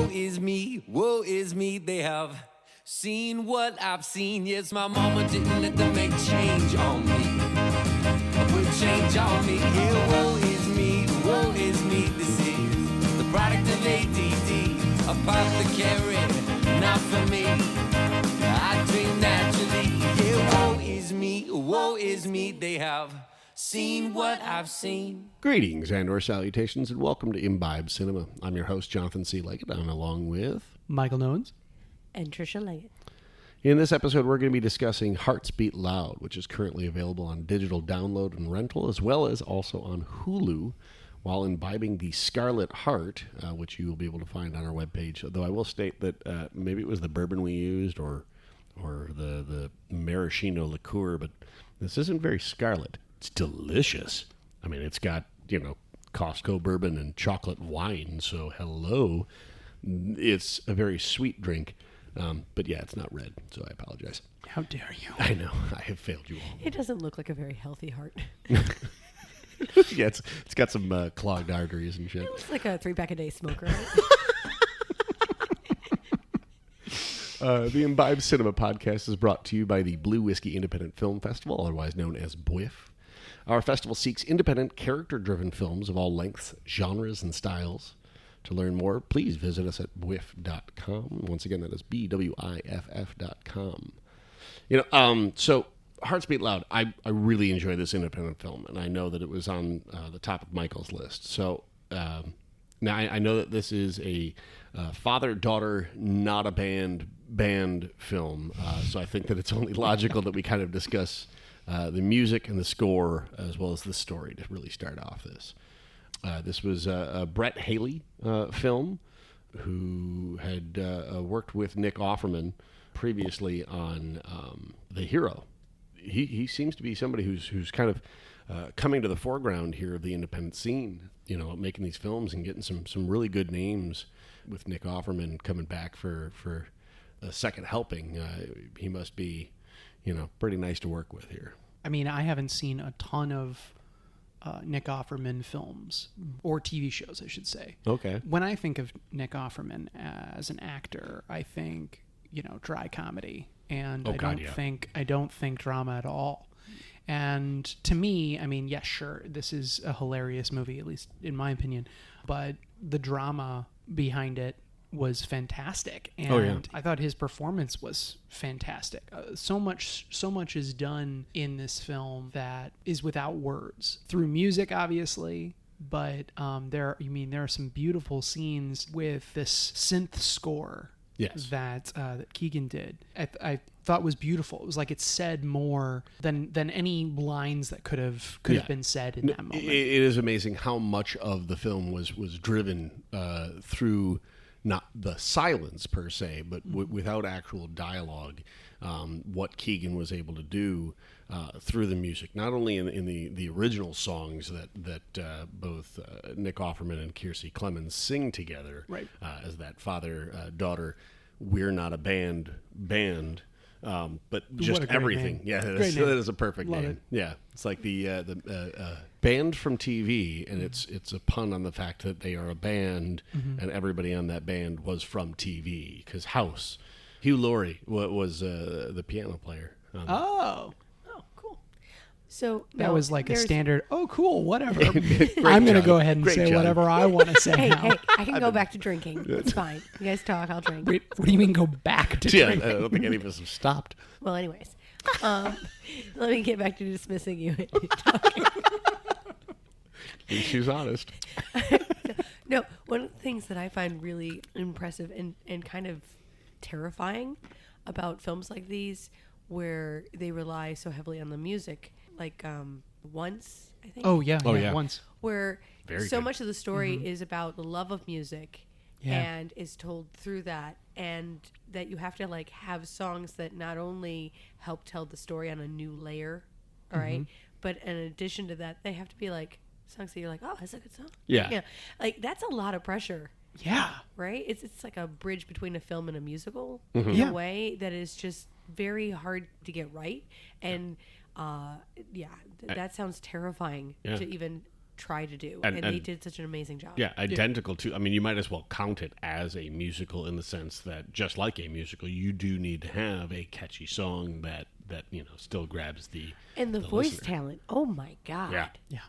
woe is me. They have seen what I've seen. Yes, my mama didn't let them make change on me. Put change on me. Yeah, woe is me, woe is me. This is the product of ADD. Apothecary, not for me. I dream naturally. Yeah, woe is me. They have seen what I've seen. Greetings and/or salutations, and welcome to Imbibe Cinema. I'm your host, Jonathan C. Leggett. I'm along with Michael Nones and Trisha Leggett. In this episode, we're going to be discussing Hearts Beat Loud, which is currently available on digital download and rental, as well as also on Hulu, while imbibing the Scarlet Heart, which you will be able to find on our webpage. Though I will state that maybe it was the bourbon we used or the maraschino liqueur, but this isn't very scarlet. It's delicious. I mean, it's got, Costco bourbon and chocolate wine, so hello. It's a very sweet drink. But yeah, it's not red, so I apologize. How dare you? I know. I have failed you all. It doesn't look like a very healthy heart. Yeah, it's got some clogged arteries and shit. It looks like a 3-pack-a-day smoker. The Imbibe Cinema podcast is brought to you by the Blue Whiskey Independent Film Festival, otherwise known as BWIF. Our festival seeks independent, character-driven films of all lengths, genres, and styles. To learn more, please visit us at bwiff.com. Once again, that is BWIFF.com. So Hearts Beat Loud, I really enjoy this independent film, and I know that it was on the top of Michael's list. So now I know that this is a father-daughter, not a band film, so I think that it's only logical that we kind of discuss the music and the score as well as the story to really start off this. This was a Brett Haley film, who had worked with Nick Offerman previously on The Hero. He seems to be somebody who's kind of coming to the foreground here of the independent scene, making these films and getting some really good names with Nick Offerman coming back for a second helping. He must be, pretty nice to work with here. I mean, I haven't seen a ton of Nick Offerman films, or TV shows, I should say. Okay. When I think of Nick Offerman as an actor, I think, dry comedy. And I don't think drama at all. And to me, I mean, yes, sure, this is a hilarious movie, at least in my opinion, but the drama behind it was fantastic, and I thought his performance was fantastic. So much is done in this film that is without words, through music, obviously, but there are some beautiful scenes with this synth score. Yes. That Keegan did. I thought was beautiful. It was like it said more than any lines that could have been said in that moment. It is amazing how much of the film was driven through not the silence per se, but without actual dialogue. What Keegan was able to do through the music, not only in the original songs that both Nick Offerman and Kiersey Clemens sing together, right, as that father-daughter, we're not a band, but just everything. Name. Yeah, that is a perfect Love name. it. Yeah, it's like the band from TV, and it's a pun on the fact that they are a band, and everybody on that band was from TV, because House. Hugh Laurie was the piano player. Oh, cool. So that was like a standard. Oh, cool. Whatever. Great I'm going to job. go ahead and Great say job. whatever I want to say. Hey, I can go back to drinking. It's fine. You guys talk. I'll drink. Wait, what do you mean go back to Yeah, drinking? I don't think any of us have stopped. Well, anyways, let me get back to dismissing you. She's honest. No, one of the things that I find really impressive and kind of terrifying about films like these, where they rely so heavily on the music, like Once, I think. Oh yeah. Once. Where Very so good. much of the story is about the love of music, and is told through that, and that you have to have songs that not only help tell the story on a new layer, all right, but in addition to that, they have to be songs that you're like, oh, that's a good song. Yeah. That's a lot of pressure. Yeah. Right? It's like a bridge between a film and a musical Mm-hmm. in a way that is just very hard to get right. And that sounds terrifying to even try to do, and they did such an amazing job. Yeah, identical to. I mean, you might as well count it as a musical in the sense that, just like a musical, you do need to have a catchy song that still grabs the voice listener. talent. Oh my god! Yeah,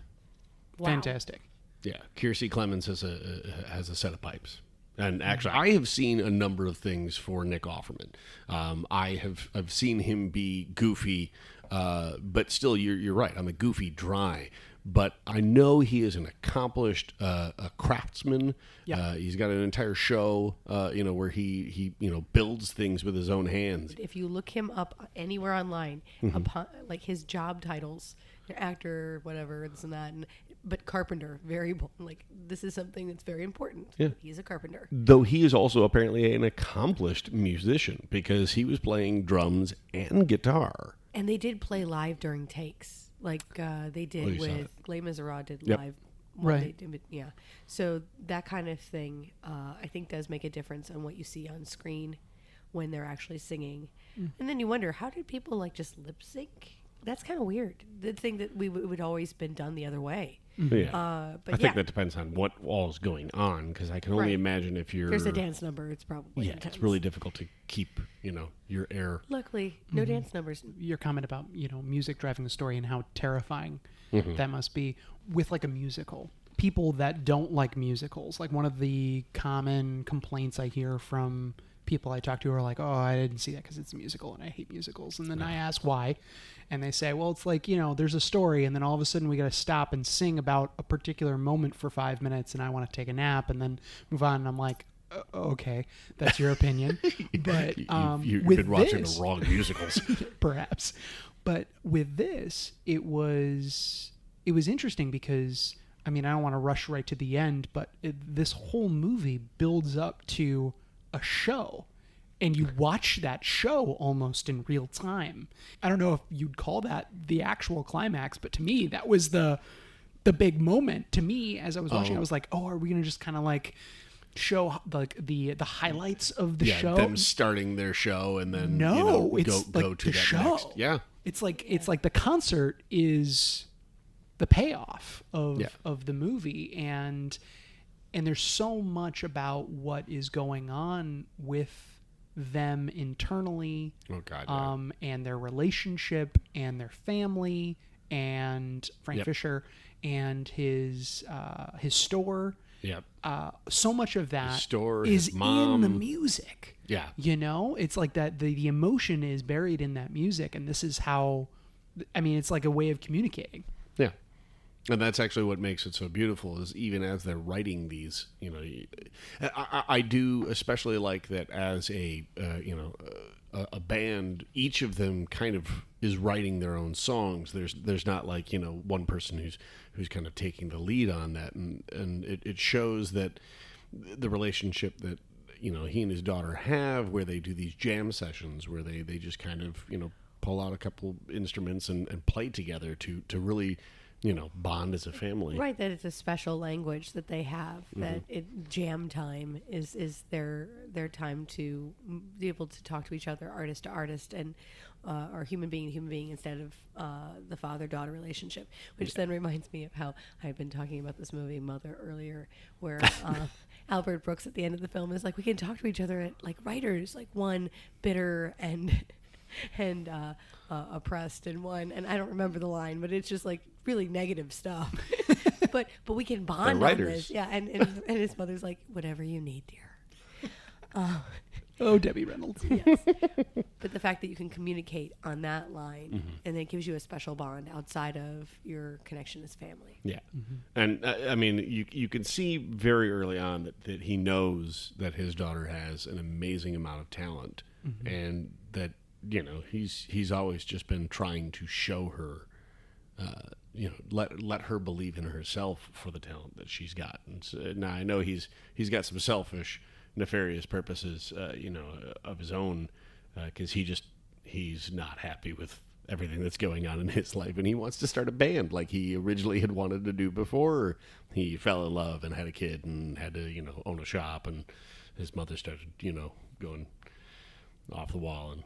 Wow. fantastic. Yeah, Kiersey Clemens has a set of pipes. And actually, I have seen a number of things for Nick Offerman. I've seen him be goofy, but still, you're right. I'm a goofy dry. But I know he is an accomplished a craftsman. Yeah. He's got an entire show, where he builds things with his own hands. If you look him up anywhere online, upon, like his job titles, actor, whatever, this and that, but carpenter, this is something that's very important. Yeah. He's a carpenter. Though he is also apparently an accomplished musician because he was playing drums and guitar. And they did play live during takes, like they did with Les Miserables did Yep. live. Right. Yeah. So that kind of thing, I think, does make a difference on what you see on screen when they're actually singing. And then you wonder, how did people just lip sync? That's kind of weird. The thing that we would always been done the other way. Yeah. But I think that depends on what all is going on, because I can only imagine if you're... There's a dance number, it's probably intense. It's really difficult to keep, your air. Luckily, no dance numbers. Your comment about, music driving the story and how terrifying that must be with a musical. People that don't like musicals, one of the common complaints I hear from people I talk to are like, oh, I didn't see that because it's a musical and I hate musicals. And then I ask why. And they say, well, it's there's a story, and then all of a sudden we got to stop and sing about a particular moment for 5 minutes, and I want to take a nap and then move on. And I'm like, okay, that's your opinion. But you've with been watching this, the wrong musicals. perhaps. But with this, it was interesting because, I don't want to rush right to the end, but this whole movie builds up to a show. And you watch that show almost in real time. I don't know if you'd call that the actual climax, but to me, that was the big moment. To me, as I was watching, I was like, "Oh, are we going to just kind of show the highlights of the show?" Them starting their show and then it's go to the that show. next. Yeah, it's like the concert is the payoff of the movie, and there's so much about what is going on with them internally, and their relationship and their family, and Frank Fisher and his store. Yep. So much of that store, is his mom. in the music. Yeah. It's like that. The emotion is buried in that music, and this is how. It's like a way of communicating. Yeah. And that's actually what makes it so beautiful, is even as they're writing these, I do especially like that as a a band, each of them kind of is writing their own songs. There's not one person who's kind of taking the lead on that, and it shows that the relationship that he and his daughter have, where they do these jam sessions where they just kind of pull out a couple instruments and play together to really bond as a family. Right, that it's a special language that they have, that jam time is their time to be able to talk to each other, artist to artist, and or human being to human being, instead of the father-daughter relationship, which then reminds me of how I've been talking about this movie Mother earlier, where Albert Brooks at the end of the film is like, we can talk to each other like writers, one bitter and oppressed, and one, and I don't remember the line, but it's just really negative stuff. but we can bond on this. Yeah, and his mother's like, whatever you need, dear. Oh, Debbie Reynolds. Yes. But the fact that you can communicate on that line, and it gives you a special bond outside of your connection as family. Yeah. And you can see very early on that he knows that his daughter has an amazing amount of talent, and that he's always just been trying to show her, let her believe in herself for the talent that she's got. And so, now I know he's got some selfish, nefarious purposes, of his own, because he's not happy with everything that's going on in his life, and he wants to start a band like he originally had wanted to do before. He fell in love and had a kid and had to own a shop, and his mother started going off the wall and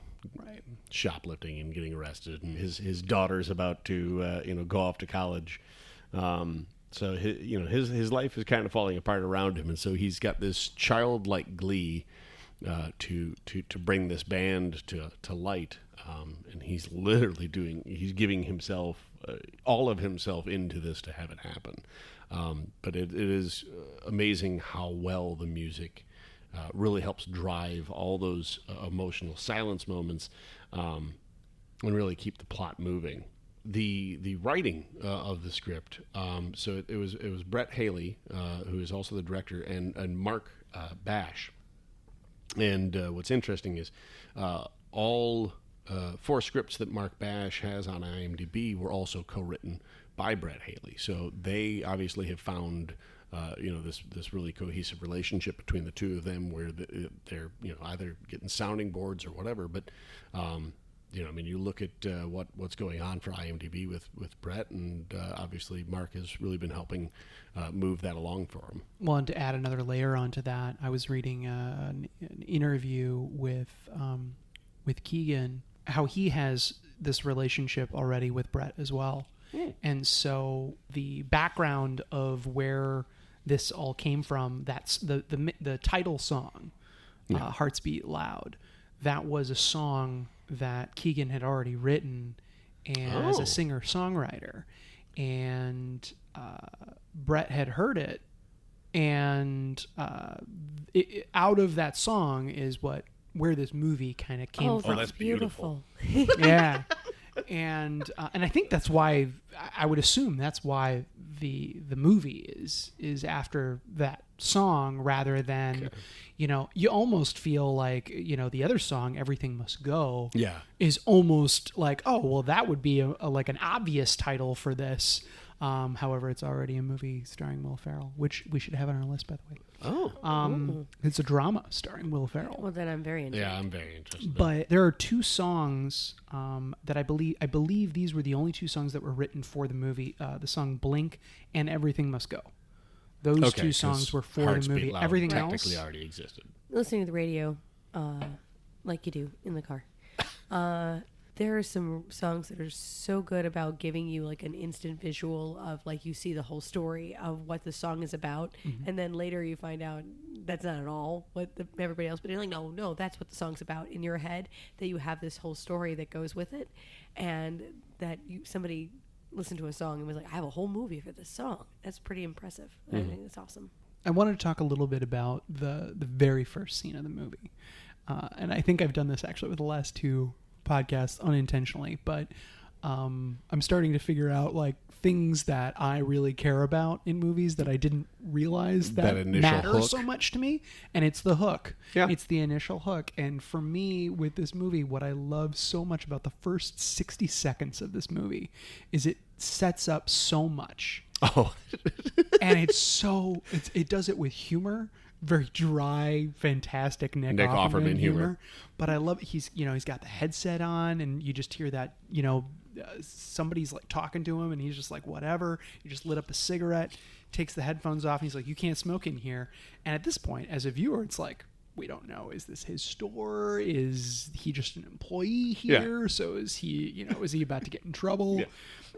shoplifting and getting arrested, and his daughter's about to go off to college, So his life is kind of falling apart around him, and so he's got this childlike glee to bring this band to light, and he's giving himself all of himself into this to have it happen. But it is amazing how well the music really helps drive all those emotional silence moments, and really keep the plot moving. The writing of the script, so it was Brett Haley, who is also the director, and Mark Bash. And what's interesting is all 4 scripts that Mark Bash has on IMDb were also co-written by Brett Haley. So they obviously have found this really cohesive relationship between the two of them, where they're either getting sounding boards or whatever. But you look at what's going on for IMDb with Brett, and obviously Mark has really been helping move that along for him. Well, and to add another layer onto that, I was reading an interview with Keegan, how he has this relationship already with Brett as well. And so the background of where this all came from, that's the title song, Hearts Beat Loud. That was a song that Keegan had already written as a singer-songwriter. And Brett had heard it, and out of that song is where this movie kind of came from. Oh, that's beautiful. Yeah. And I think that's why, I would assume that's why the movie is after that song, rather than, you almost feel like, the other song, Everything Must Go, is almost like, oh, well, that would be like an obvious title for this. However, it's already a movie starring Will Ferrell, which we should have on our list, by the way. It's a drama starring Will Ferrell. Well, then I'm very interested. Yeah, I'm very interested. But there are 2 songs that I believe these were the only 2 songs that were written for the movie. The song Blink and Everything Must Go. Those 2 songs were for the movie. Everything technically else already existed. Listening to the radio, like you do in the car. There are some songs that are so good about giving you like an instant visual of like you see the whole story of what the song is about, and then later you find out that's not at all what everybody else. But you're like, no, that's what the song's about in your head. That you have this whole story that goes with it, and that somebody listened to a song and was like, I have a whole movie for this song. That's pretty impressive. I think that's awesome. I wanted to talk a little bit about the very first scene of the movie, and I think I've done this actually with the last 2 podcasts unintentionally, but I'm starting to figure out like things that I really care about in movies that I didn't realize that matter hook. So much to me, and it's the hook. It's the initial hook. And for me, with this movie, what I love so much about the first 60 seconds of this movie is it sets up so much. And it does it with humor. Very dry, fantastic Nick Offerman humor. But I love he's got the headset on, and you just hear that, somebody's like talking to him, and he's just like, whatever. He just lit up a cigarette, takes the headphones off, and he's like, you can't smoke in here. And at this point, as a viewer, it's like, we don't know. Is this his store? Is he just an employee here? So is he about to get in trouble?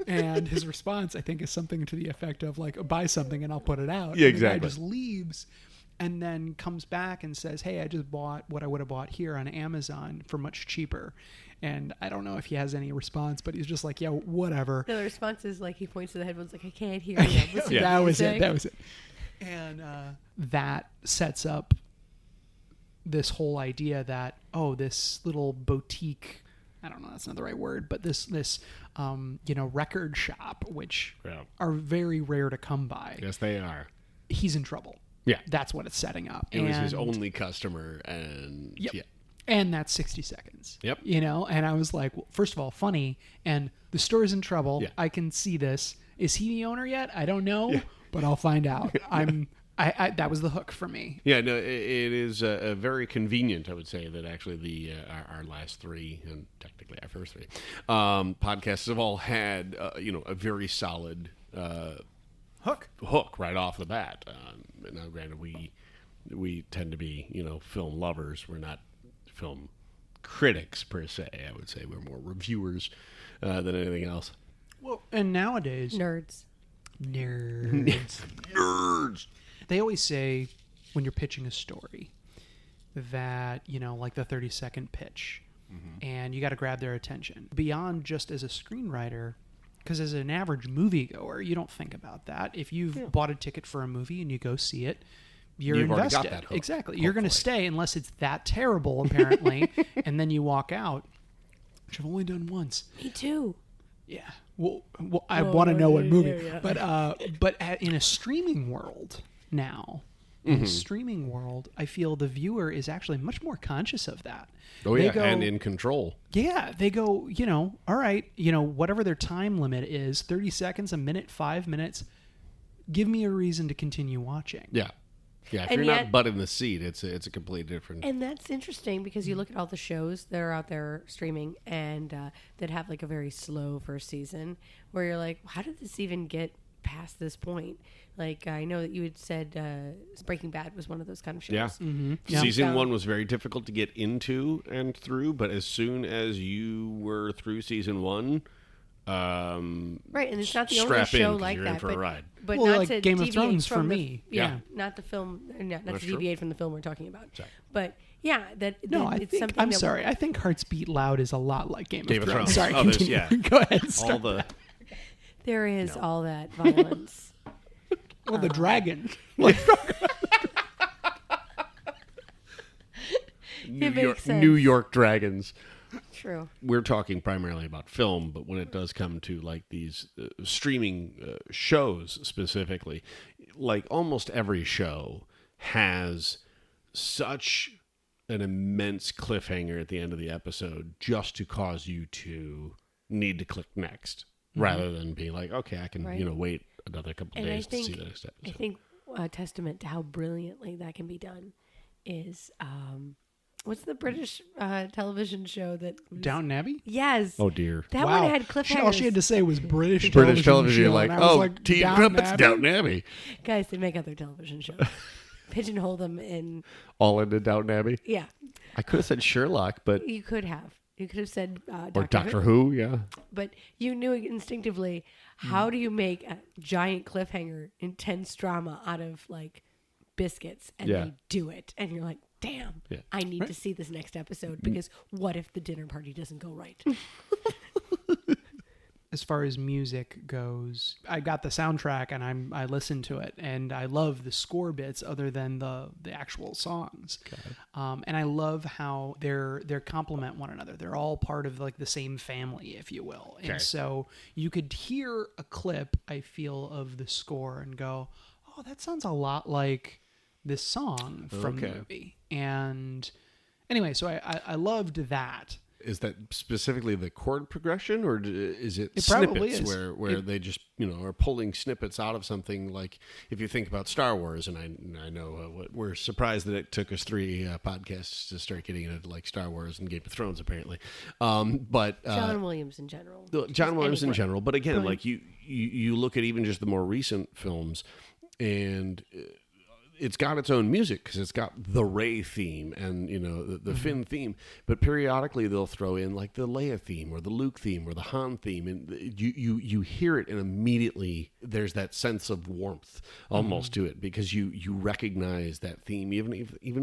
And his response, I think, is something to the effect of like, buy something and I'll put it out. Yeah, and exactly. The guy just leaves. And then comes back and says, hey, I just bought what I would have bought here on Amazon for much cheaper. And I don't know if he has any response, but he's just like, yeah, whatever. No, the response is like he points to the headphones like, I can't hear you. That was it. And that sets up this whole idea that, this little boutique, I don't know, that's not the right word, but this record shop, which are very rare to come by. Yes, they are. He's in trouble. Yeah. That's what it's setting up. It was his only customer, and and that's 60 seconds. Yep. And I was like, well, first of all, funny, and the store's in trouble. Yeah. I can see this. Is he the owner yet? I don't know, but I'll find out. I that was the hook for me. Yeah, no, it is very convenient, I would say, that actually our last 3, and technically our first 3, podcasts have all had, a very solid hook right off the bat. Now, granted, we tend to be, film lovers. We're not film critics per se. I would say we're more reviewers than anything else. Well, and nowadays, nerds. Nerds. Nerds. They always say when you're pitching a story that, like the 30-second pitch, and you got to grab their attention. Beyond just as a screenwriter, because as an average moviegoer, you don't think about that. If you've bought a ticket for a movie and you go see it, you've invested. Already got that hook, exactly. You're going to stay unless it's that terrible, apparently, and then you walk out, which I've only done once. Me too. Yeah. Well I want to know what movie. Yeah. But in a streaming world now, in a streaming world, I feel the viewer is actually much more conscious of that. Oh, yeah, and in control. Yeah, they go, all right, whatever their time limit is, 30 seconds, a minute, 5 minutes, give me a reason to continue watching. Yeah. Yeah, if you're not butt in the seat, it's a completely different... And that's interesting because you look at all the shows that are out there streaming and that have like a very slow first season where you're like, how did this even get past this point? Like, I know that you had said Breaking Bad was one of those kind of shows. Yeah. Mm-hmm. Yeah. Season 1 was very difficult to get into and through, but as soon as you were through season 1... right, and it's not the only show like you're that. In for a ride. But well, not like to Game of deviate Thrones from for me. Yeah, not the film, not to deviate from the film we're talking about. Sorry. But yeah, it's something. I'm sorry. I think Hearts Beat Loud is a lot like Game of Thrones. Sorry, oh, continue. Yeah. Go ahead. Start. All the there is all that violence. Well, the dragon. New York Dragons. True. We're talking primarily about film, but when it does come to like these streaming shows specifically, like almost every show has such an immense cliffhanger at the end of the episode just to cause you to need to click next rather than being like, okay, I can wait another couple of days to see the next episode. I think a testament to how brilliantly that can be done is what's the British television show that Downton Abbey? Yes. Oh dear. That one had cliffhangers. All she had to say was British television. Show, like, Tea Downton Crumpets, Abbey? Downton Abbey. Guys, they make other television shows. Pigeonhole them in. All into Downton Abbey? Yeah. I could have said Sherlock, but... You could have. You could have said or Doctor Who, yeah. But you knew instinctively, how do you make a giant cliffhanger, intense drama out of, like, biscuits? And they do it. And you're like, damn, I need to see this next episode because what if the dinner party doesn't go right? As far as music goes, I got the soundtrack and I listened to it and I love the score bits other than the actual songs. Okay. And I love how they're complement one another. They're all part of like the same family, if you will. Okay. And so you could hear a clip, I feel, of the score and go, oh, that sounds a lot like this song from the movie. And anyway, so I loved that. Is that specifically the chord progression, or is it snippets where they just are pulling snippets out of something? Like if you think about Star Wars, and I know we're surprised that it took us 3 podcasts to start getting into like Star Wars and Game of Thrones, apparently. But John Williams in general. In general, but again, like you look at even just the more recent films, and it's got its own music because it's got the Rey theme and the Finn theme, but periodically they'll throw in like the Leia theme or the Luke theme or the Han theme, and you hear it and immediately there's that sense of warmth almost to it because you recognize that theme even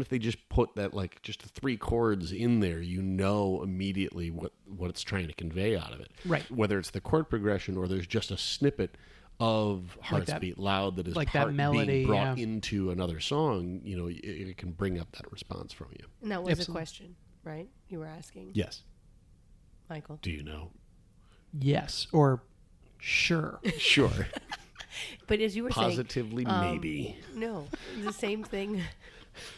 if they just put that like just 3 chords in there, immediately what it's trying to convey out of it, right? Whether it's the chord progression or there's just a snippet of Hearts Beat Loud that is like part that melody being brought into another song, it can bring up that response from you. And that was a question, right? You were asking. Yes. Michael. Do you know? Yes. Or sure. Sure. But as you were Positively saying... maybe. No. The same thing...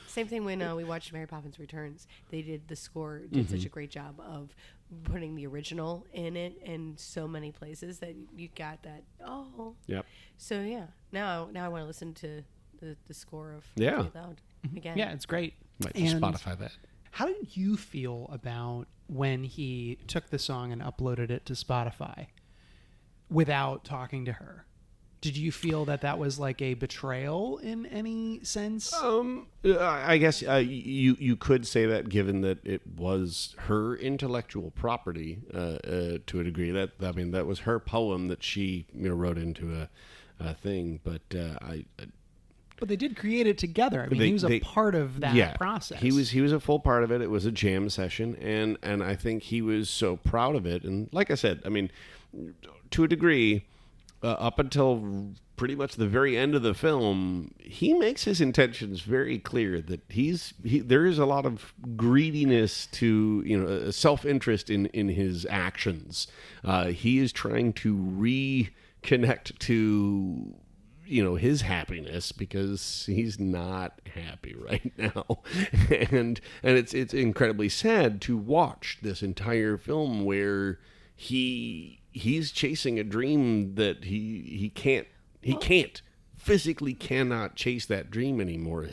Same thing when we watched Mary Poppins Returns. They did the score, did such a great job of putting the original in it in so many places that you got that, Yep. So, yeah. Now I want to listen to the score of Yeah. Play Loud again. Yeah, it's great. Might just Spotify that. How did you feel about when he took the song and uploaded it to Spotify without talking to her? Did you feel that was like a betrayal in any sense? I guess you could say that, given that it was her intellectual property to a degree. That was her poem that she wrote into thing. But But they did create it together. I mean, he was a part of that process. He was a full part of it. It was a jam session, and I think he was so proud of it. And like I said, I mean, to a degree, up until pretty much the very end of the film, he makes his intentions very clear that there is a lot of greediness to, self-interest in his actions. He is trying to reconnect to his happiness, because he's not happy right now. and it's incredibly sad to watch this entire film where he's chasing a dream that he physically cannot chase that dream anymore.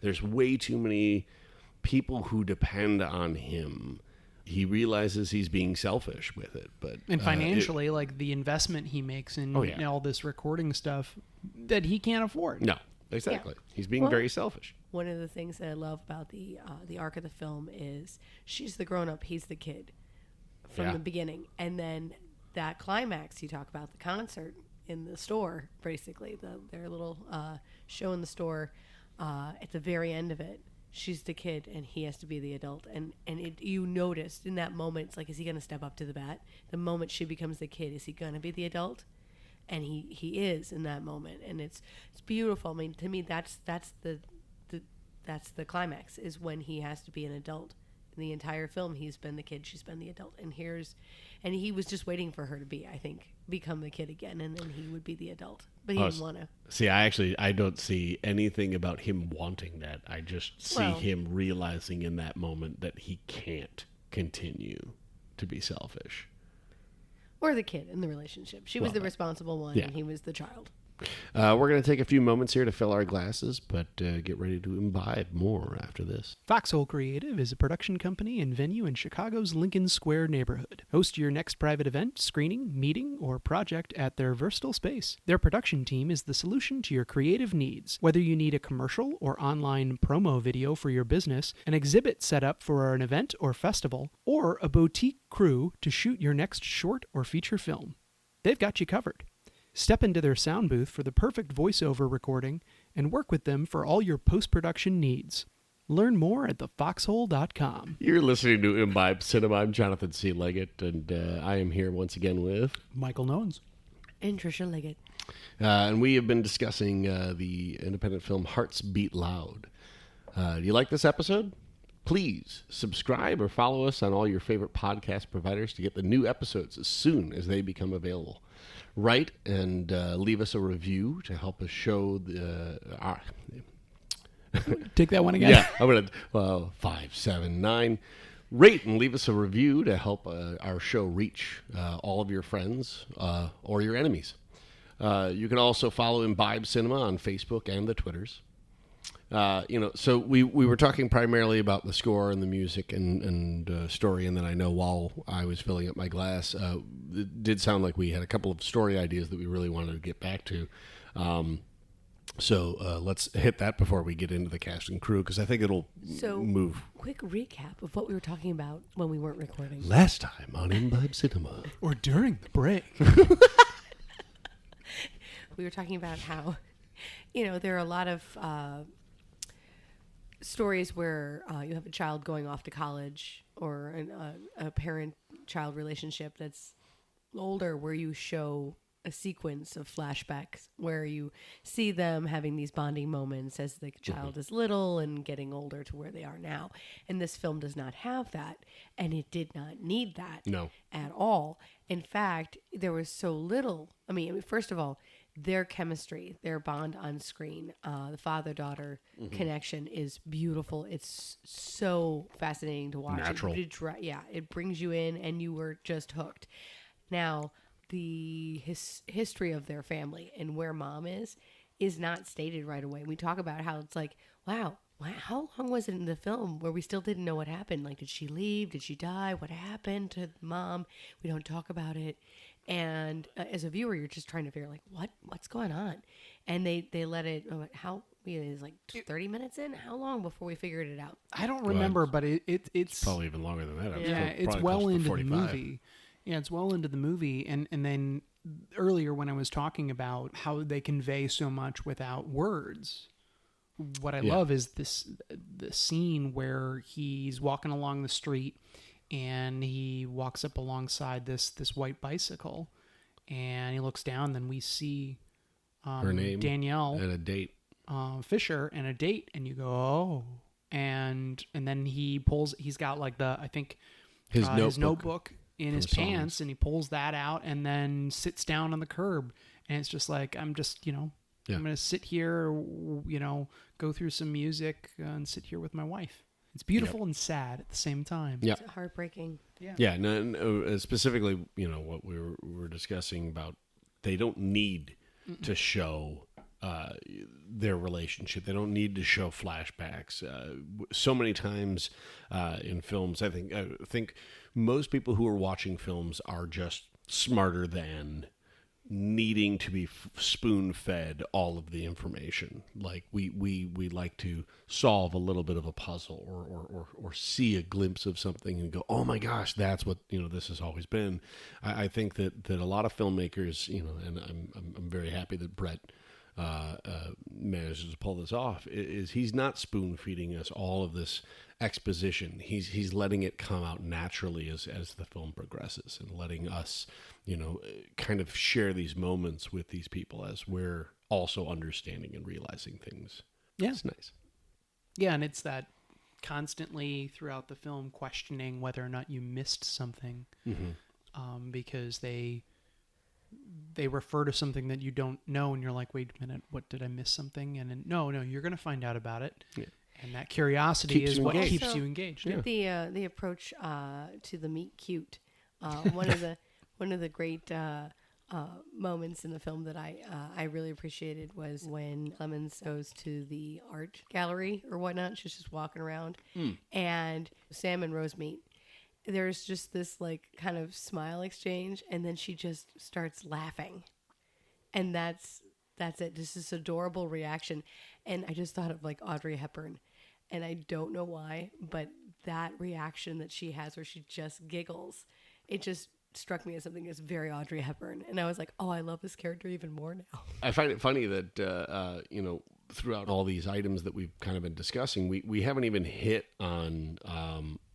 There's way too many people who depend on him. He realizes he's being selfish with it, and financially, like the investment he makes in all this recording stuff that he can't afford. No, exactly. Yeah. He's being very selfish. One of the things that I love about the arc of the film is she's the grown up, he's the kid from the beginning, and then that climax you talk about, the concert in the store, basically their little show in the store, at the very end of it. She's the kid and he has to be the adult. And you noticed in that moment, it's like, is he going to step up to the bat? The moment she becomes the kid, is he going to be the adult? And he is in that moment. And it's beautiful. I mean, to me, that's the climax, is when he has to be an adult. In the entire film, he's been the kid, she's been the adult. And he was just waiting for her to become the kid again, and then he would be the adult. But he didn't want to. See, I don't see anything about him wanting that. I just see him realizing in that moment that he can't continue to be selfish. Or the kid in the relationship. She was the responsible one, and he was the child. We're going to take a few moments here to fill our glasses, but get ready to imbibe more after this. Foxhole Creative is a production company and venue in Chicago's Lincoln Square neighborhood. Host your next private event, screening, meeting, or project at their versatile space. Their production team is the solution to your creative needs. Whether you need a commercial or online promo video for your business, an exhibit set up for an event or festival, or a boutique crew to shoot your next short or feature film, they've got you covered. Step into their sound booth for the perfect voiceover recording and work with them for all your post-production needs. Learn more at thefoxhole.com. You're listening to Imbibe Cinema. I'm Jonathan C. Leggett, and I am here once again with Michael Nones and Tricia Leggett. And we have been discussing the independent film Hearts Beat Loud. Do you like this episode? Please subscribe or follow us on all your favorite podcast providers to get the new episodes as soon as they become available. Write and leave us a review to help us show Take that one again. Yeah, I'm going to 579. Rate and leave us a review to help our show reach all of your friends or your enemies. You can also follow Imbibe Cinema on Facebook and the Twitters. So we were talking primarily about the score and the music and story, and then I know while I was filling up my glass, it did sound like we had a couple of story ideas that we really wanted to get back to. So let's hit that before we get into the cast and crew, because I think it'll move. Quick recap of what we were talking about when we weren't recording. Last time on Imbibe Cinema. Or during the break. We were talking about how, there are a lot of stories where you have a child going off to college, or a parent-child relationship that's older, where you show a sequence of flashbacks where you see them having these bonding moments as the child is little and getting older to where they are now. And this film does not have that, and it did not need that at all. In fact, there was so little. I mean, first of all, their chemistry, their bond on screen, the father-daughter connection is beautiful. It's so fascinating to watch. Natural. It brings you in, and you were just hooked. Now, the history of their family and where mom is not stated right away. We talk about how it's like, wow, how long was it in the film where we still didn't know what happened? Like, did she leave? Did she die? What happened to mom? We don't talk about it. And as a viewer, you're just trying to figure, like, what's going on? And they let it, it's like 30 minutes in? How long before we figured it out? I don't remember, but it's probably even longer than that. It's well into the movie. Yeah, it's well into the movie, and then earlier when I was talking about how they convey so much without words. What I love is the scene where he's walking along the street and he walks up alongside this white bicycle and he looks down. Then we see her name, Danielle, and a date, Fisher, and a date, and you go, oh, and then he's got like I think his notebook in his pants, and he pulls that out and then sits down on the curb, and it's just like I'm just I'm going to sit here, go through some music and sit here with my wife. It's beautiful and sad at the same time. Yeah. It's heartbreaking. Yeah. Yeah. No, specifically, what we were discussing about, they don't need to show their relationship. They don't need to show flashbacks. So many times in films, I think most people who are watching films are just smarter than needing to be spoon-fed all of the information. Like we like to solve a little bit of a puzzle or see a glimpse of something and go, oh my gosh, that's what this has always been. I think that a lot of filmmakers, and I'm very happy that Brett manages to pull this off, is he's not spoon-feeding us all of this exposition. He's letting it come out naturally as the film progresses, and letting us kind of share these moments with these people as we're also understanding and realizing things. Yeah, it's nice. Yeah, and it's that constantly throughout the film questioning whether or not you missed something, because they refer to something that you don't know, and you're like, wait a minute, what, did I miss something? And then, no, you're going to find out about it. Yeah. And that curiosity is what keeps you engaged. Yeah. The approach to the meet cute, one of the great moments in the film that I really appreciated was when Clemens goes to the art gallery or whatnot. She's just walking around, and Sam and Rose meet. There's just this like kind of smile exchange, and then she just starts laughing, and that's it. Just this adorable reaction, and I just thought of like Audrey Hepburn, and I don't know why, but that reaction that she has where she just giggles, it just struck me as something that's very Audrey Hepburn, and I was like, oh, I love this character even more now. I find it funny that throughout all these items that we've kind of been discussing, we haven't even hit on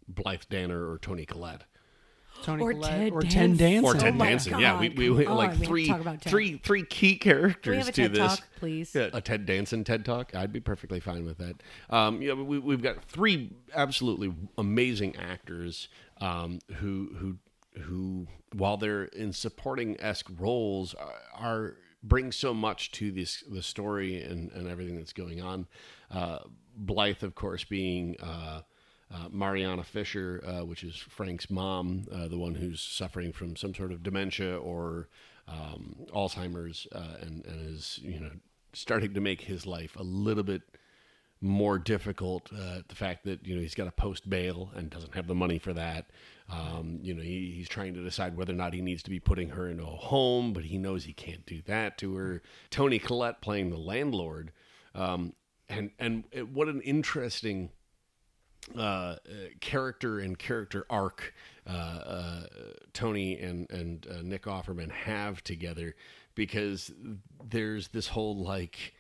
Blythe Danner or Toni Collette. Or Ted Danson. Or Ted Danson. Yeah, we like three key characters Can we have a to TED this. Talk, please? Yeah, a Ted Danson TED Talk. I'd be perfectly fine with that. We've got three absolutely amazing actors who while they're in supporting-esque roles are bring so much to the story and everything that's going on. Blythe, of course, being Mariana Fisher, which is Frank's mom, the one who's suffering from some sort of dementia or Alzheimer's, and is starting to make his life a little bit more difficult. The fact that he's got to post bail and doesn't have the money for that. He's trying to decide whether or not he needs to be putting her into a home, but he knows he can't do that to her. Toni Collette playing the landlord, and what an interesting character and character arc Tony and Nick Offerman have together, because there's this whole like,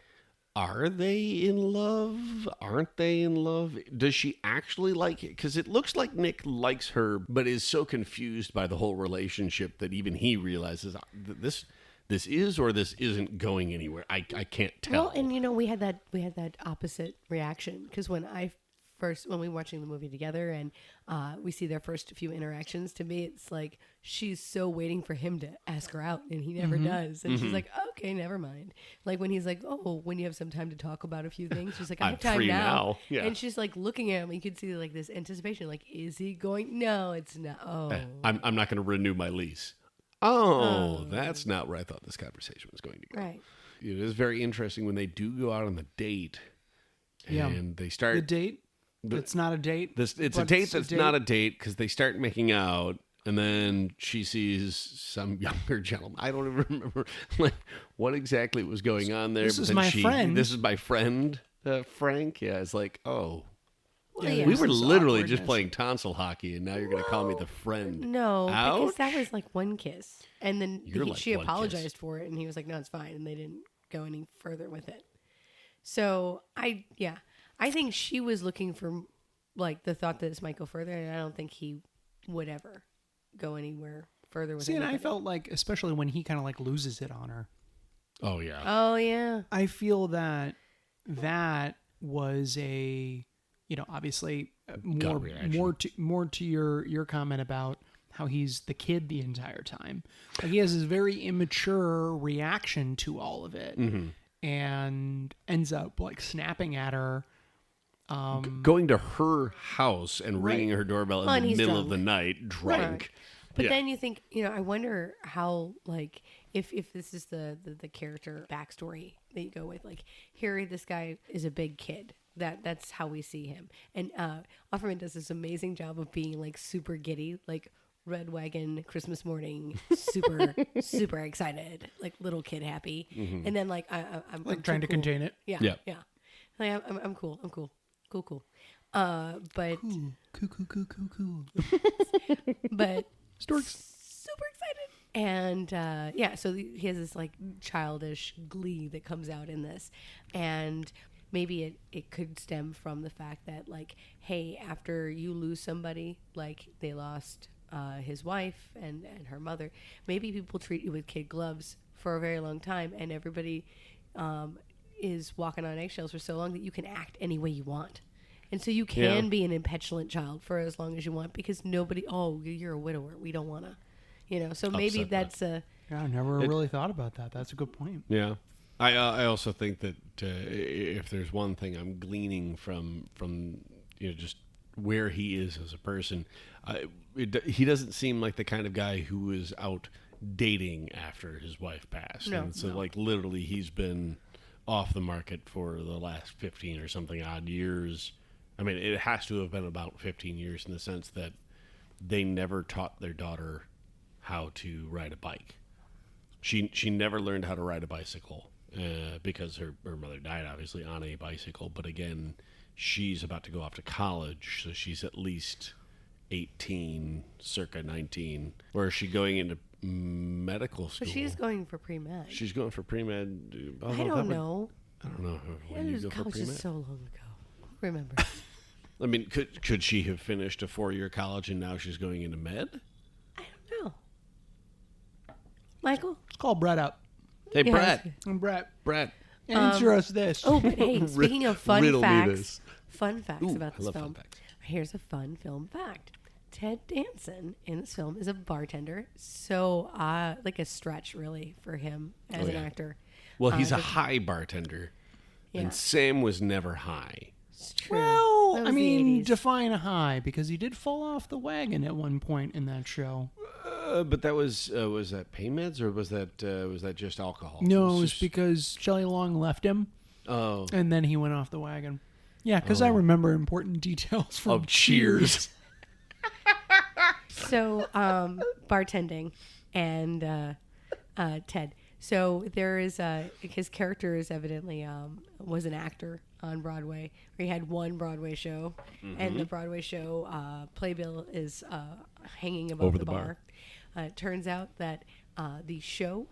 are they in love? Aren't they in love? Does she actually like it? Because it looks like Nick likes her, but is so confused by the whole relationship that even he realizes this is or this isn't going anywhere. I can't tell. Well, and we had that opposite reaction, because when we were watching the movie together and we see their first few interactions, to me it's like she's so waiting for him to ask her out, and he never does, and she's like, okay, never mind. Like when he's like, oh, when you have some time to talk about a few things, she's like, I have time now. Yeah. And she's like looking at him, you could see like this anticipation, like, is he going? No, it's not. Oh, I'm not going to renew my lease. Oh, that's not where I thought this conversation was going to go. Right. It is very interesting when they do go out on the date, and they start the date. It's not a date. It's a date that's not a date, because they start making out, and then she sees some younger gentleman. I don't even remember like what exactly was going on there. This is my friend. This is my friend, Frank. Yeah, it's like, oh, Well, yeah. We were literally just awkwardness. playing tonsil hockey, and now you're going to call me the friend. No, because Ouch. that was like one kiss, and then You're like she one apologized kiss. for it, and he was like, "No, it's fine," and they didn't go any further with it. So I think she was looking for like the thought that this might go further, and I don't think he would ever go anywhere further with it. See, and I felt like, especially when he kind of like loses it on her, Oh, yeah. Oh yeah, I feel that was a, obviously Gut reaction. more to your comment about how he's the kid the entire time. Like he has this very immature reaction to all of it, and ends up like snapping at her. Going to her house and ringing her doorbell in Well, and the he's middle drunk. of the night, drunk. Right. But Yeah. then you think, I wonder how, like, if this is the character backstory that you go with, like, here this guy is a big kid. That's how we see him. And Offerman does this amazing job of being, like, super giddy, like, red wagon, Christmas morning, super, super excited, like, little kid happy. And then, like, I'm Like too trying to cool. contain it. Yeah. Yeah. Yeah. Like, I'm cool. I'm cool. Cool. But but super excited. And so he has this like childish glee that comes out in this, and maybe it could stem from the fact that like, hey, after you lose somebody, like they lost his wife and her mother, maybe people treat you with kid gloves for a very long time, and everybody is walking on eggshells for so long that you can act any way you want. And so you can be an petulant child for as long as you want, because you're a widower. We don't want to, so maybe Upset that's a... Yeah, I never really thought about that. That's a good point. Yeah. I also think that if there's one thing I'm gleaning from just where he is as a person, he doesn't seem like the kind of guy who is out dating after his wife passed. No, and so no. like literally he's been off the market for the last 15 or something odd years. I mean, it has to have been about 15 years in the sense that they never taught their daughter how to ride a bike. She never learned how to ride a bicycle because her mother died, obviously, on a bicycle. But again, she's about to go off to college, so she's at least 18, circa 19. Or is she going into medical school? But she's going for pre-med. She's going for pre-med. I don't know. I don't know when you go for College pre-med. is so long ago. Who remembers? I mean, could she have finished a 4-year college and now she's going into med? I don't know. Michael? Let's call Brett up. Hey, Yeah, Brett. And Brett, Brett. answer us this. Oh, but hey, speaking of fun riddle me facts, this. fun facts Ooh, about I this love film. fun facts. Here's a fun film fact. Ted Danson in this film is a bartender. So, like a stretch, really, for him as an actor. Well, he's a just- high bartender, Yeah. and Sam was never high. It's true. Well, That I was the mean, 80s. define a high, because he did fall off the wagon at one point in that show. But that was that pain meds or was that just alcohol? No, it was just- because Shelley Long left him, oh and then he went off the wagon. Yeah, because I remember important details from of Cheers. So, bartending and Ted. So there is his character is evidently was an actor on Broadway. Where he had one Broadway show, and the Broadway show playbill is hanging above Over the the bar. It turns out that the show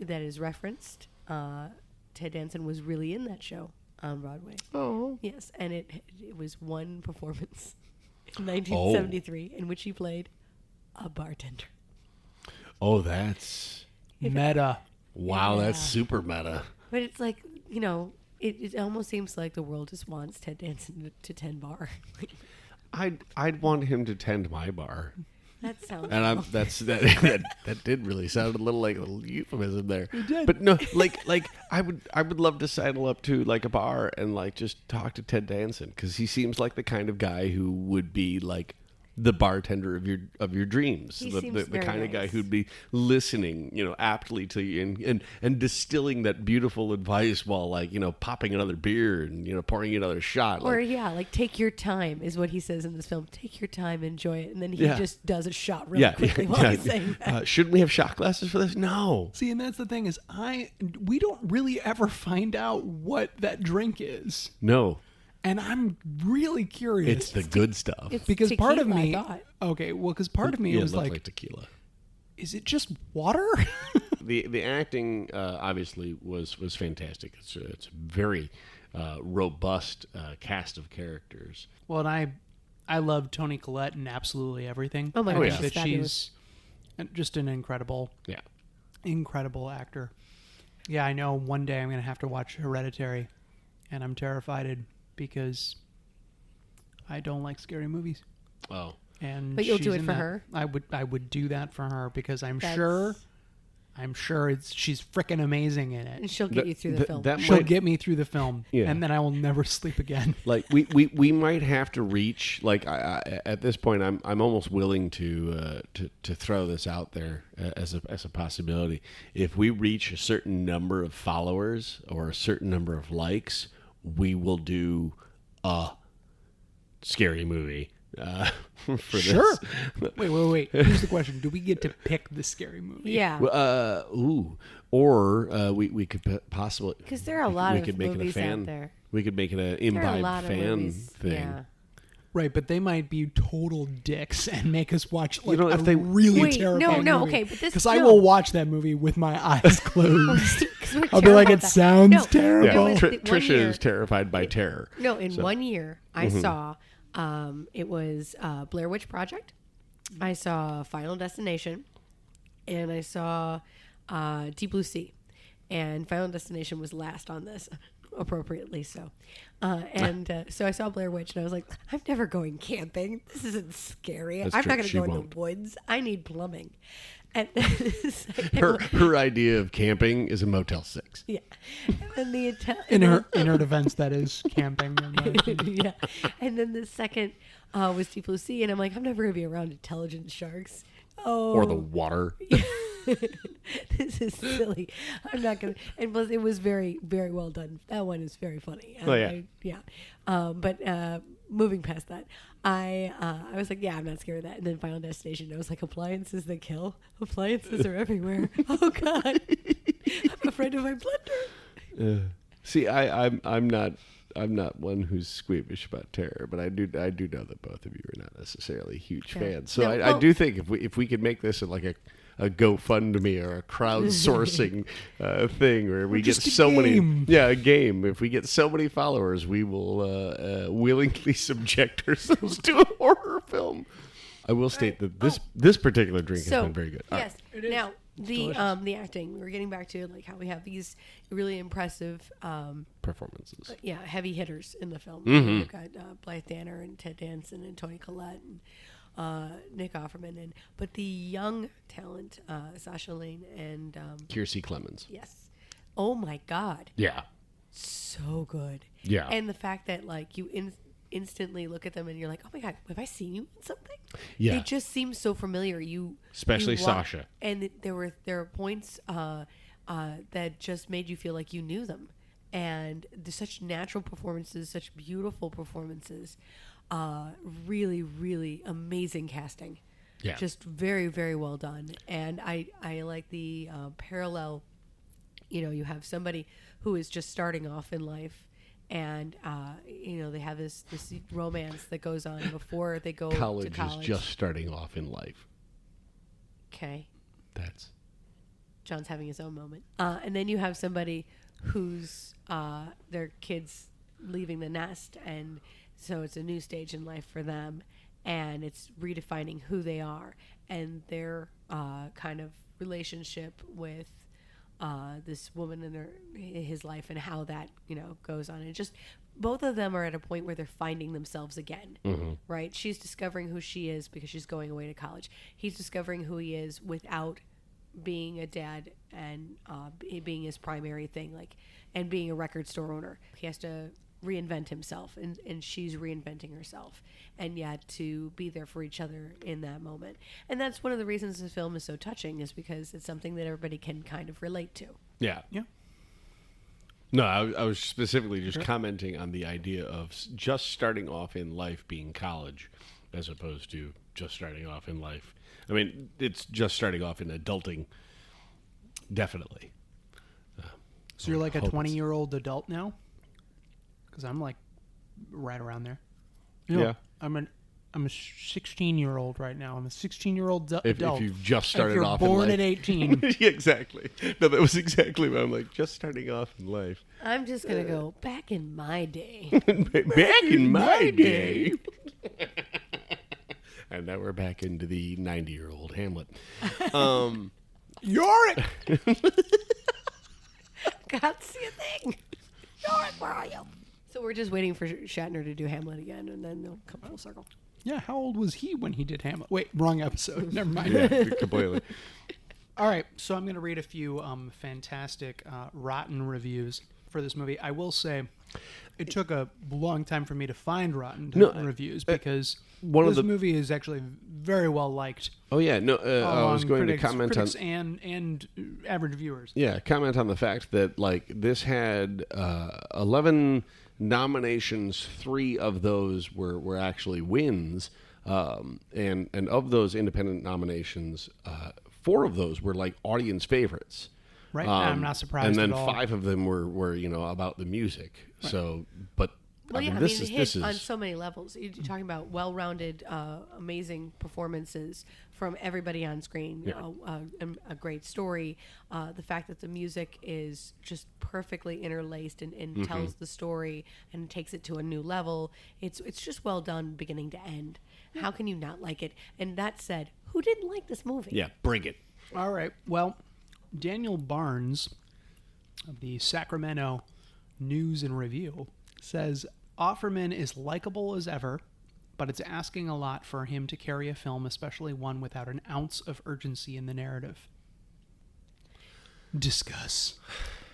that is referenced, Ted Danson was really in that show on Broadway. Oh, Yes, and it was one performance in 1973 in which he played a bartender. oh, that's Meta. wow. Yeah. That's super meta. But it's like, it almost seems like the world just wants Ted Danson to tend bar. I'd want him to tend my bar, That sounds and that did really sound a little like a little euphemism there. It did. But no, like I would love to sidle up to like a bar and like just talk to Ted Danson, because he seems like the kind of guy who would be like the bartender of your dreams, He the seems very kind of guy nice. who'd be listening, aptly to you and distilling that beautiful advice while like popping another beer and pouring another shot. Or Like, like take your time is what he says in this film. Take your time, enjoy it, and then he Yeah. just does a shot really quickly while he's saying that. shouldn't we have shot glasses for this? No. See, and that's the thing we don't really ever find out what that drink is. No. And I'm really curious. It's the good stuff. It's because tequila, part of me, I thought. okay, well, because part of me Yeah, was it looked like, tequila. is it just water? The acting obviously was fantastic. It's a very robust cast of characters. Well, and I love Toni Collette in absolutely everything. Oh my I gosh, think she's that fabulous. she's just an incredible actor. Yeah, I know one day I'm going to have to watch Hereditary, and I'm terrified because I don't like scary movies. Oh. And But you'll she's do it in for that. her? I would do that for her because I'm That's- sure she's freaking amazing in it. And she'll get you through the film. That She'll might, get me through the film, Yeah. and then I will never sleep again. like we might have to reach like at this point I'm almost willing to throw this out there as a possibility. If we reach a certain number of followers or a certain number of likes, we will do a scary movie for Sure. this. Wait. Here's the question: do we get to pick the scary movie? Yeah. Or we could possibly, Because there are a lot we of could make movies it a fan. out there. We could make it an There are a Imbibe lot of fan movies. thing. Yeah. Right, but they might be total dicks and make us watch like know, if a they- really Wait, terrifying no, movie. okay, but this- because I no. will watch that movie with my eyes closed. 'Cause we're I'll be like, terrible it at that. sounds No, terrible. Yeah, there was one Trisha year- is terrified by terror. No, in So- 1 year, I saw it was Blair Witch Project. I saw Final Destination, and I saw Deep Blue Sea. And Final Destination was last on this, appropriately so. So I saw Blair Witch, and I was like, I'm never going camping. This isn't scary. That's I'm true. not going to She go in won't. the woods. I need plumbing. And Her idea of camping is a Motel 6. yeah. And then the In her defense, that is camping. yeah. And then the second was Deep Blue Sea, and I'm like, I'm never gonna be around intelligent sharks. Oh, Or the water. this is silly. I'm not gonna. And plus, it was very, very well done. That one is very funny. Oh, yeah. But moving past that, I was like, yeah, I'm not scared of that. And then Final Destination, I was like, appliances that kill. Appliances are everywhere. Oh God, I'm afraid of my blender. See, I'm not one who's squeamish about terror, but I do know that both of you are not necessarily huge Yeah. fans. So No, I well- do think if we could make this like a GoFundMe or a crowdsourcing thing where we get just a so game. a game. If we get so many followers, we will willingly subject ourselves to a horror film. I will state that this particular drink has been very good. All Yes. is. Now the delicious. the acting. We're getting back to like how we have these really impressive, performances. heavy hitters in the film. Mm-hmm. We've got Blythe Danner and Ted Danson and Toni Collette and Nick Offerman, but the young talent, Sasha Lane and Kiersey Clemens. yes, oh my God, Yeah. so good. Yeah. And the fact that like you instantly look at them and you're like, oh my God, have I seen you in something? Yeah. They just seem so familiar. Especially you Sasha. And there were points that just made you feel like you knew them. And there's such natural performances, such beautiful performances. Really, really amazing casting. Yeah. Just very, very well done. And I like the parallel. You have somebody who is just starting off in life, and they have this romance that goes on before they go to College college. is just starting off in life. Okay. That's John's having his own moment. And then you have somebody who's their kids leaving the nest, and so it's a new stage in life for them, and it's redefining who they are and their kind of relationship with this woman in his life and how that goes on. And just both of them are at a point where they're finding themselves again, right? She's discovering who she is because she's going away to college. He's discovering who he is without being a dad and being his primary thing, and being a record store owner. He has to reinvent himself, and she's reinventing herself, and yet to be there for each other in that moment. And that's one of the reasons the film is so touching, is because it's something that everybody can kind of relate to. yeah. Yeah. No, I was specifically just commenting on the idea of just starting off in life being college, as opposed to just starting off in life. I mean, it's just starting off in adulting, definitely. So you're like a Hope it's- 20-year-old adult now? Because I'm like right around there. Yeah. I'm a 16-year-old right now. I'm a 16-year-old adult. If you've just started if you're off born in life. at 18. Yeah, exactly. No, that was exactly what I'm like, just starting off in life. I'm just going to go back in my day. Back in my day. And now we're back into the 90-year-old Hamlet. Yorick! Can't see a thing. Yorick, where are you? So we're just waiting for Shatner to do Hamlet again, and then they'll come full circle. Yeah, how old was he when he did Hamlet? Wait, wrong episode. Never mind. Yeah, completely. All right, so I'm going to read a few fantastic rotten reviews for this movie. I will say it took a long time for me to find rotten reviews because this movie is actually very well liked. Oh, yeah. No, I was going to comment critics and average viewers. Yeah, comment on the fact that, like, this had 11 nominations. 3 of those were actually wins. And of those independent nominations, 4 of those were, like, audience favorites. Right, I'm not surprised. And then at all. 5 of them were about the music. Right. So, but well, I mean, it hit on so many levels. You're talking about well-rounded, amazing performances from everybody on screen. Yeah. A great story. The fact that the music is just perfectly interlaced and tells the story and takes it to a new level. It's just well done, beginning to end. How can you not like it? And that said, who didn't like this movie? Yeah, bring it. All right. Well, Daniel Barnes of the Sacramento News and Review says Offerman is likable as ever, but it's asking a lot for him to carry a film, especially one without an ounce of urgency in the narrative. Discuss.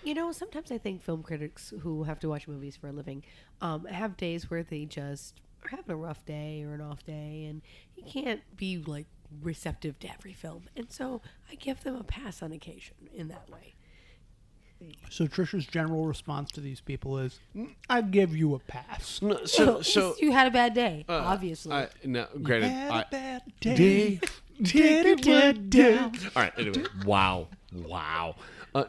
You know, sometimes I think film critics who have to watch movies for a living have days where they just are having a rough day or an off day, and you can't be like receptive to every film, and so I give them a pass on occasion in that way. So Trisha's general response to these people is, "I give you a pass." No, so you had a bad day, obviously. No, granted, Had a bad day. Did it went down. All right. Anyway, wow.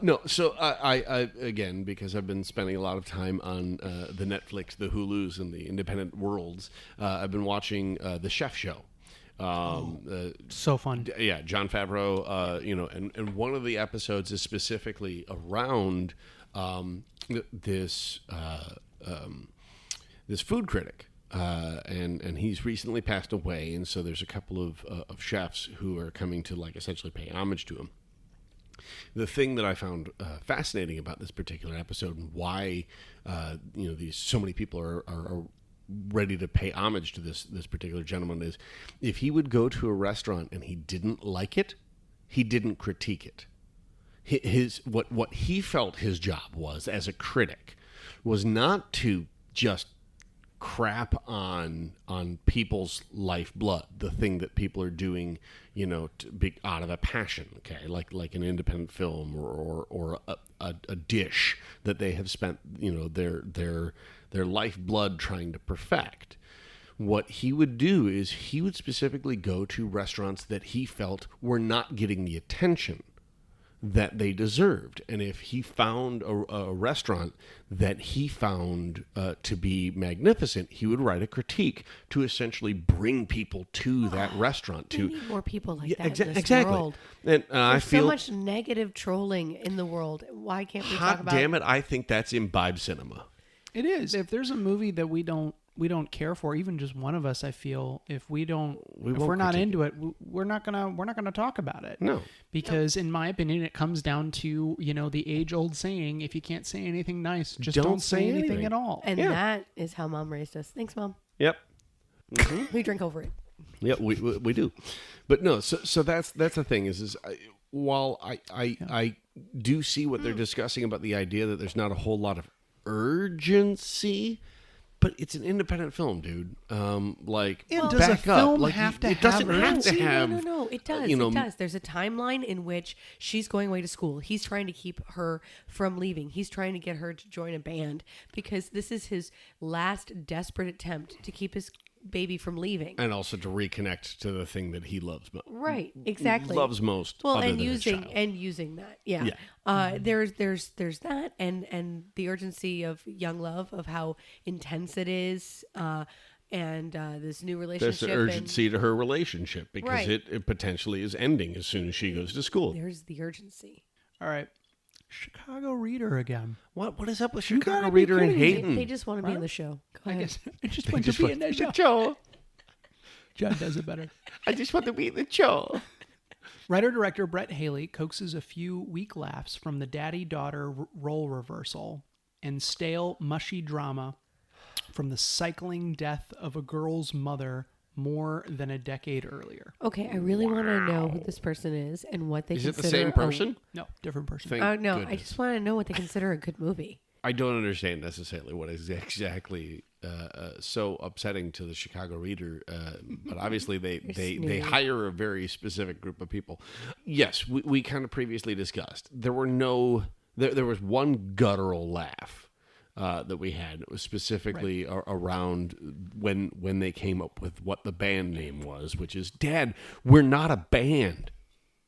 No, so I again, because I've been spending a lot of time on the Netflix, the Hulus, and the independent worlds, I've been watching The Chef Show. So fun. Yeah, Jon Favreau, and one of the episodes is specifically around this food critic. And he's recently passed away, and so there's a couple of chefs who are coming to, like, essentially pay homage to him. The thing that I found fascinating about this particular episode and why these so many people are ready to pay homage to this particular gentleman is, if he would go to a restaurant and he didn't like it, he didn't critique it. What he felt his job was as a critic was not to just crap on people's lifeblood, the thing that people are doing, to be out of a passion, okay, like an independent film or a dish that they have spent, their lifeblood trying to perfect. What he would do is he would specifically go to restaurants that he felt were not getting the attention that they deserved. And if he found a restaurant that he found to be magnificent, he would write a critique to essentially bring people to that restaurant. We need more people like that in this exactly. world. And There's so much negative trolling in the world. Why can't we talk about... Hot damn it, I think that's Imbibe cinema. It is. If there's a movie that we don't care for, even just one of us, I feel, if we're not into it, we're not gonna talk about it. No, because in my opinion, it comes down to the age-old saying: if you can't say anything nice, just don't say anything at all. And that is how Mom raised us. Thanks, Mom. Yep. Mm-hmm. We drink over it. Yeah, we do. But no, so that's the thing while I do see what they're discussing about the idea that there's not a whole lot of urgency, but it's an independent film, dude. Does a film have to have? It doesn't have to have. No. It does. It does. There's a timeline in which she's going away to school. He's trying to keep her from leaving. He's trying to get her to join a band because this is his last desperate attempt to keep his baby from leaving. And also to reconnect to the thing that he loves most. Right, exactly. Loves most. Well, other and than using that, yeah. There's that, and the urgency of young love, of how intense it is, and this new relationship. There's the urgency to her relationship because Right. it potentially is ending as soon as she goes to school. There's the urgency. All right. Chicago Reader again. What is up with You Chicago gotta be Reader and kidding me. Hayden? They just want to be in the show. Go I ahead. guess I just They want just to be want in to that be show. in the show. John does it better. I just want to be in the show. Writer-director Brett Haley coaxes a few weak laughs from the daddy-daughter role reversal and stale, mushy drama from the cycling death of a girl's mother more than a decade earlier. Okay, I really want to know who this person is and what they Is it consider. the same person? No, different person. Thank No, I goodness. just want to know what they consider a good movie. I don't understand necessarily what is exactly so upsetting to the Chicago Reader, but obviously they hire a very specific group of people. Yes, we kind of previously discussed there was one guttural laugh that we had. It was specifically around when they came up with what the band name was, which is Dad, we're not a band.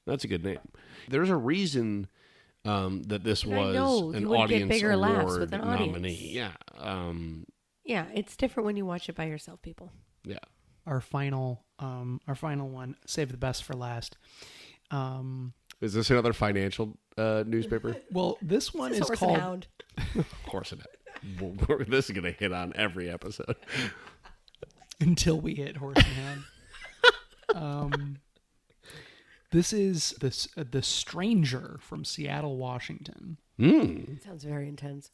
That's a good name. There's a reason that this was an you would get audience bigger laughs award with an audience. nominee. Yeah. Yeah, it's different when you watch it by yourself, people. Yeah. Our final one. Save the best for last. Is this another financial newspaper? Well, this one is Horse and called. Hound. Of course it is. This is going to hit on every episode. Until we hit Horse and Hound. This is the Stranger from Seattle, Washington. Sounds very intense.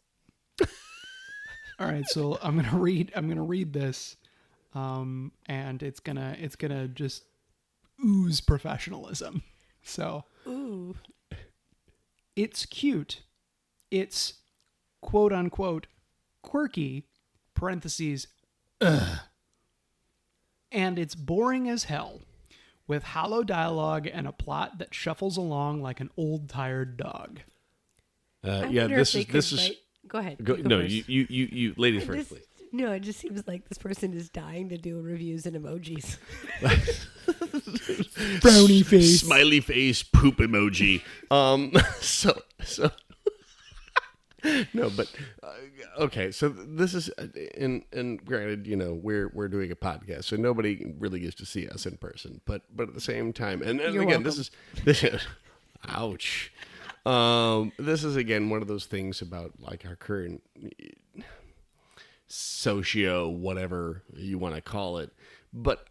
All right, so I'm gonna read this, and it's gonna just ooze professionalism. So, Ooh. it's cute. It's quote unquote quirky, parentheses, ugh. And it's boring as hell, with hollow dialogue and a plot that shuffles along like an old tired dog. Yeah, this is. Go ahead. Go, You go no, first. you ladies first, please. No, it just seems like this person is dying to do reviews and emojis. Brownie face. Smiley face, poop emoji. So no, but okay. So this is, and granted, we're doing a podcast, so nobody really gets to see us in person. But at the same time, and You're again, welcome. this is, ouch. This is again one of those things about like our current socio whatever you want to call it. But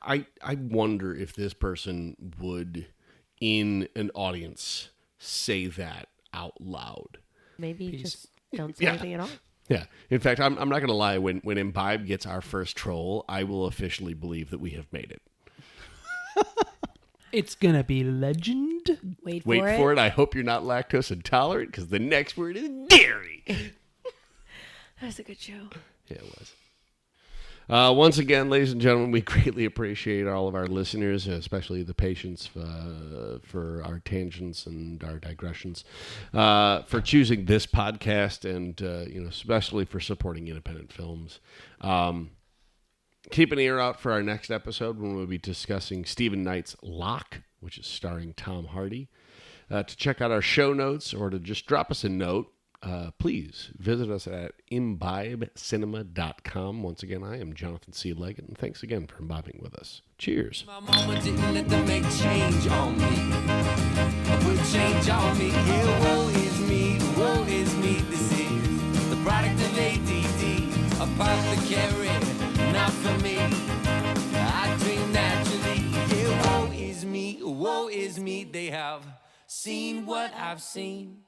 I wonder if this person would in an audience say that out loud. Maybe just don't say anything at all. Yeah. In fact, I'm not going to lie. When Imbibe gets our first troll, I will officially believe that we have made it. It's gonna be legend. Wait for it. I hope you're not lactose intolerant because the next word is dairy. That was a good show. Yeah, it was. Once again, ladies and gentlemen, we greatly appreciate all of our listeners, especially the patience for our tangents and our digressions, for choosing this podcast, and especially for supporting independent films. Keep an ear out for our next episode when we'll be discussing Stephen Knight's Locke, which is starring Tom Hardy. To check out our show notes or to just drop us a note, please visit us at imbibecinema.com. Once again, I am Jonathan C. Leggett, and thanks again for imbibing with us. Cheers. My mama didn't let them make change on me. Put change on me. Yeah, woe is me. This is the product of ADD. Apothecary, not for me. I dream naturally. Yeah, woe is me. They have seen what I've seen.